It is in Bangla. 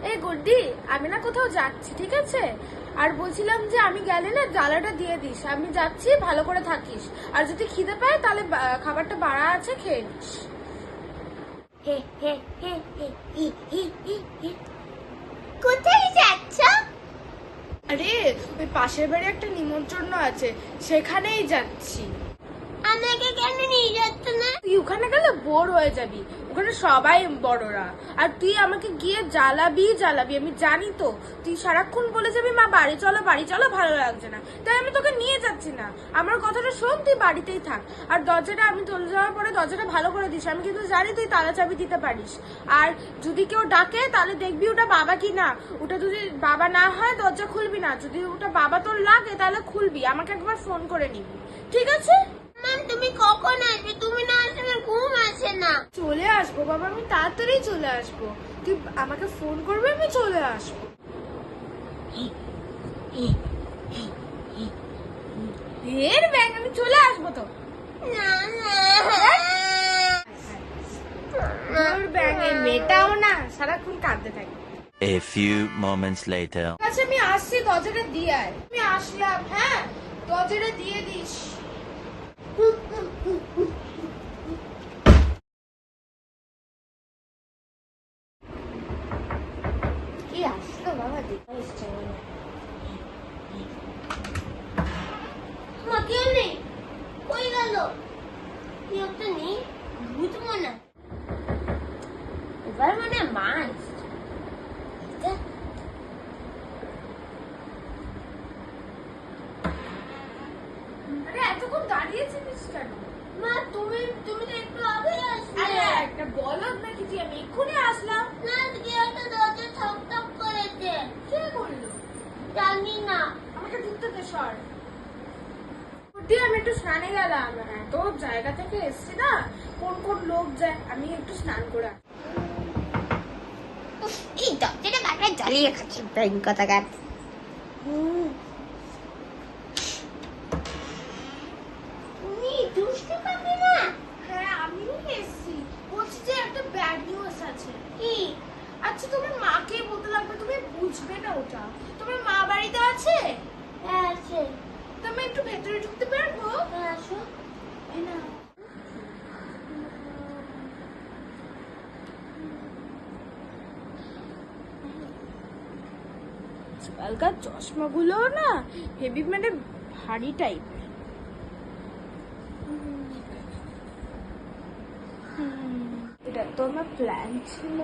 এই গুড্ডি, আমি না কোথাও যাচ্ছি, ঠিক আছে? আর বলছিলাম যে আমি গেলে না জ্বালাটা দিয়ে দিস। আমি যাচ্ছি, ভালো করে থাকিস। আর যদি খিদে পায় তাহলে খাবারটা বাড়া আছে, খেয়ে নিস। হে হে হে হে হি হি হি হি। কোথায় যাচ্ছ? আরে ওই পাশের বাড়ি একটা নিমন্ত্রণ আছে, সেখানেই যাচ্ছি। আমাকে কেন নিয়ে যাচ্ছ না? তুই ওখানে গেলে বোর হয়ে যাবি, ওখানে সবাই বড়রা। আর তুই আমাকে গিয়ে জ্বালাবি, আমি জানি তো। তুই সারাক্ষণ বলে যাবি মা বাড়ি চলো, ভালো লাগছে না, তাই আমি তোকে নিয়ে যাচ্ছি না। আমার কথাটা শোন, তুই বাড়িতেই থাক। আর দরজাটা আমি চলে যাওয়ার পরে দরজাটা ভালো করে দিস। আমি কিন্তু জানি তুই তালা চাবি দিতে পারিস। আর যদি কেউ ডাকে তাহলে দেখবি ওটা বাবা কি না। ওটা যদি বাবা না হয় দরজা খুলবি না, যদি ওটা বাবা তোর লাগে তাহলে খুলবি। আমাকে একবার ফোন করে নিবি, ঠিক আছে? তুমি কখন আসবে? তুমি না আসলে ঘুম আসে না। চলে আসবো বাবা, আমি তাড়াতাড়ি চলে আসবো। তুই আমাকে ফোন করবি, আমি চলে আসবো। এর ব্যাং, আমি চলে আসবো তো। না না তোর ব্যাঙের মেয়েটাও না সারাক্ষণ কাঁদতে থাকে। A few moments later. আচ্ছা আমি আসছি, দরজাটা দিয়ে আয়। আমি আসলাম, হ্যাঁ দরজাটা দিয়ে দিস। কি আসলো বাবা, দেখতে এসছে মনে হয়। মা কেউ নেই, কই গেল? কেউ তো নেই, ভূত মনে হয়। এবার মনে হয় মা এসছে। আরে এতক্ষণ দাঁড়িয়েছিস কেন? মা তুমি তো একটু আগে আসলে। আরে একটা বলদ নাকি তুই? আমি এক্ষুনি আসলাম। না, কেউ তো দরজা ঠক ঠক করেছে। কে বললো? জানি না। আমাকে ঢুকতে দে, সর। সত্যি আমি একটু স্নানে গেলাম, এত জায়গা থেকে এসছি না, কোন কোন লোক যায়, আমি একটু স্নান করে আসি। এই দরজাটা বারবার জ্বালিয়ে খাচ্ছি, ব্যাংক কথাকার। তুমি দুষ্টু পাবে না? হ্যাঁ আমিও এসছি, বলছি যে একটা ব্যাড নিউজ আছে। কি? আচ্ছা তোমার মাকে বলতে লাগবে, তুমি বুঝবে না ওটা। তোমার মা বাড়িতে আছে? হ্যাঁ আছে। তো আমি একটু ভেতরে ঢুকতে পারবো? হ্যাঁ আসো। এই না। আজকালকার চশমাগুলো না হেভি, মানে ভারী টাইপের। এটা তো আমার প্ল্যান ছিল।